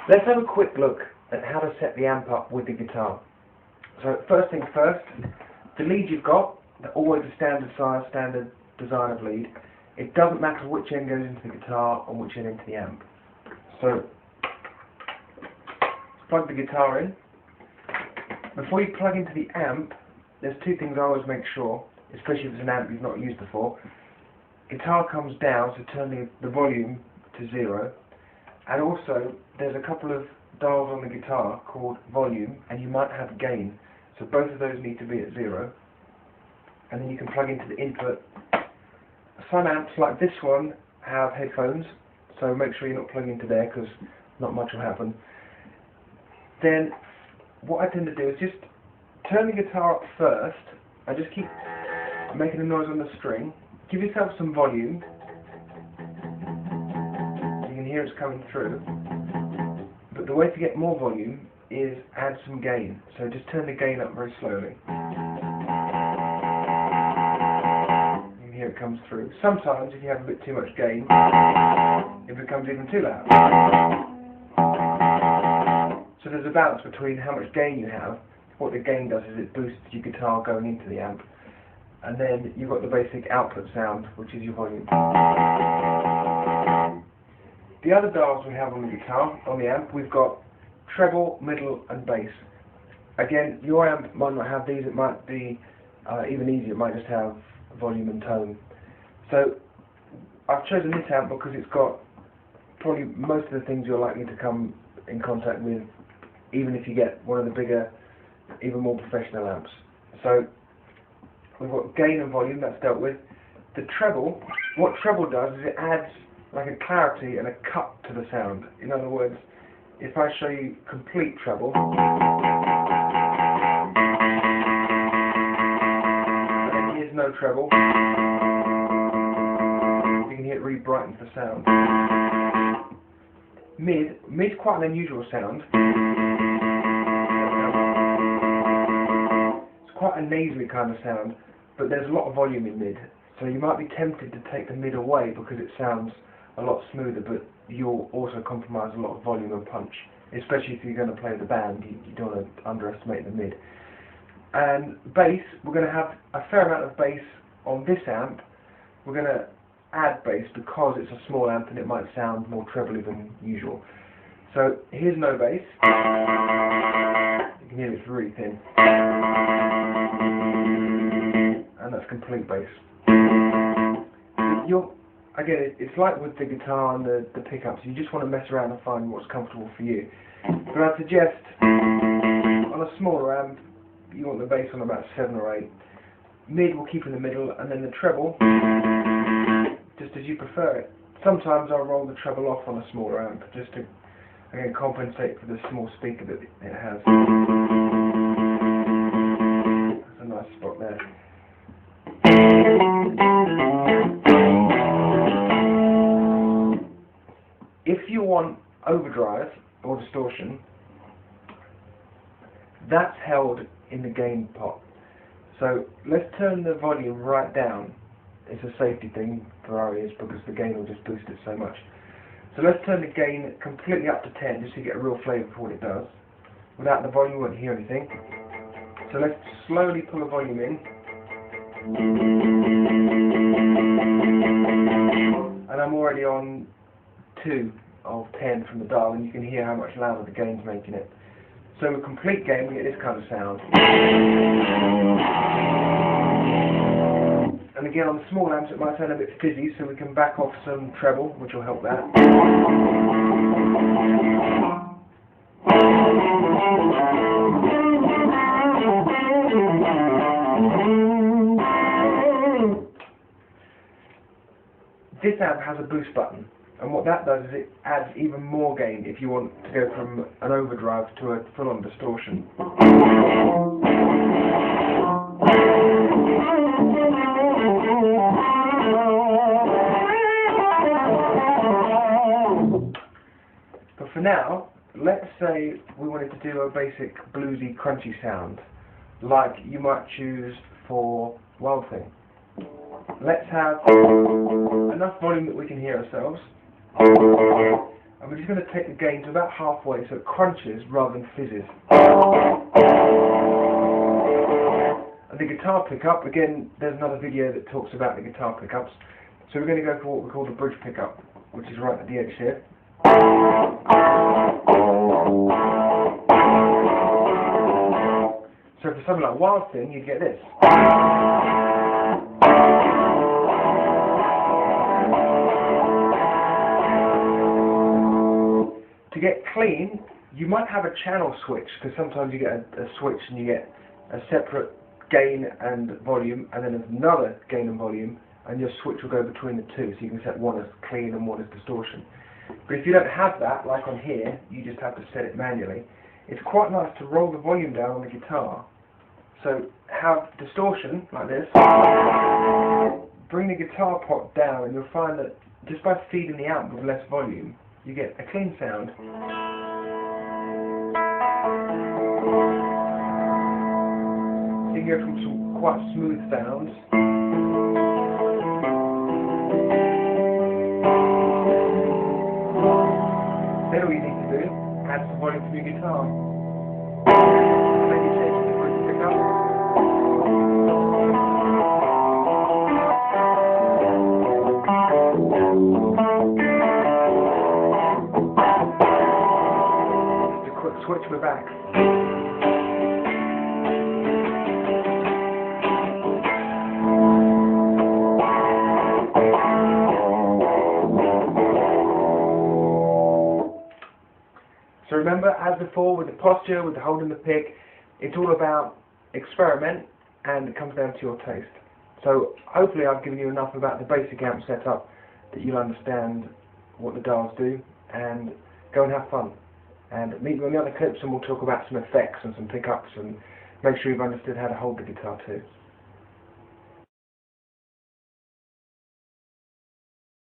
Let's have a quick look at how to set the amp up with the guitar. So first things first, the lead you've got, they're always a standard size, standard design of lead. It doesn't matter which end goes into the guitar and which end into the amp. So plug the guitar in. Before you plug into the amp, there's two things I always make sure, especially if it's an amp you've not used before. Guitar comes down, so turn the volume to 0. And also, there's a couple of dials on the guitar called volume, and you might have gain. So both of those need to be at 0. And then you can plug into the input. Some amps, like this one, have headphones, so make sure you're not plugging into there, because not much will happen. Then, what I tend to do is just turn the guitar up first, and just keep making a noise on the string. Give yourself some volume. You can hear it's coming through. But the way to get more volume is add some gain. So just turn the gain up very slowly. You can hear it comes through. Sometimes, if you have a bit too much gain, it becomes even too loud. So there's a balance between how much gain you have. What the gain does is it boosts your guitar going into the amp. And then you've got the basic output sound, which is your volume. The other dials we have on the guitar, on the amp, we've got treble, middle and bass. Again, your amp might not have these, it might be even easier, it might just have volume and tone. So I've chosen this amp because it's got probably most of the things you're likely to come in contact with, even if you get one of the bigger, even more professional amps. So we've got gain and volume, that's dealt with. The treble, what treble does is it adds like a clarity and a cut to the sound. In other words, if I show you complete treble, and then here's no treble, you can hear it really brightens the sound. Mid's quite an unusual sound. It's quite a nasally kind of sound, but there's a lot of volume in mid. So you might be tempted to take the mid away because it sounds a lot smoother, but you'll also compromise a lot of volume and punch, especially if you're going to play the band. You don't want to underestimate the mid. And bass, we're going to have a fair amount of bass on this amp. We're going to add bass because it's a small amp and it might sound more trebly than usual. So here's no bass. You can hear it's really thin. And that's complete bass. Again, it's like with the guitar and the pickups, you just want to mess around and find what's comfortable for you. But I'd suggest, on a smaller amp, you want the bass on about 7 or 8. Mid we'll keep in the middle, and then the treble, just as you prefer it. Sometimes I'll roll the treble off on a smaller amp, just to, again, compensate for the small speaker that it has. That's a nice spot there. If you want overdrive or distortion, that's held in the gain pot. So let's turn the volume right down. It's a safety thing for our ears because the gain will just boost it so much. So let's turn the gain completely up to 10 just to get a real flavour for what it does. Without the volume you won't hear anything. So let's slowly pull the volume in. And I'm already on 2 of 10 from the dial, and you can hear how much louder the gain's making it. So with complete gain we get this kind of sound. And again on the small amps it might sound a bit fizzy, so we can back off some treble, which will help that. This amp has a boost button, and what that does is it adds even more gain if you want to go from an overdrive to a full-on distortion. But for now, let's say we wanted to do a basic bluesy crunchy sound, like you might choose for Wild Thing. Let's have enough volume that we can hear ourselves, and we're just going to take the gain to about halfway so it crunches rather than fizzes. And the guitar pickup, again, there's another video that talks about the guitar pickups, so we're going to go for what we call the bridge pickup, which is right at the edge here. So for something like Wild Thing, you'd get this. To get clean, you might have a channel switch, because sometimes you get a switch and you get a separate gain and volume, and then another gain and volume, and your switch will go between the two, so you can set one as clean and one as distortion. But if you don't have that, like on here, you just have to set it manually. It's quite nice to roll the volume down on the guitar. So have distortion, like this, bring the guitar pot down, and you'll find that just by feeding the amp with less volume, you get a clean sound. So you can go from some quite smooth sounds then all you need to do, add some volume to your guitar. Maybe change the bridge pickup. Just a quick switch, we're back. So remember, as before, with the posture, with the holding the pick, it's all about experiment, and it comes down to your taste. So hopefully I've given you enough about the basic amp setup that you'll understand what the dials do, and go and have fun. And meet me on the other clips and we'll talk about some effects and some pickups, and make sure you've understood how to hold the guitar too.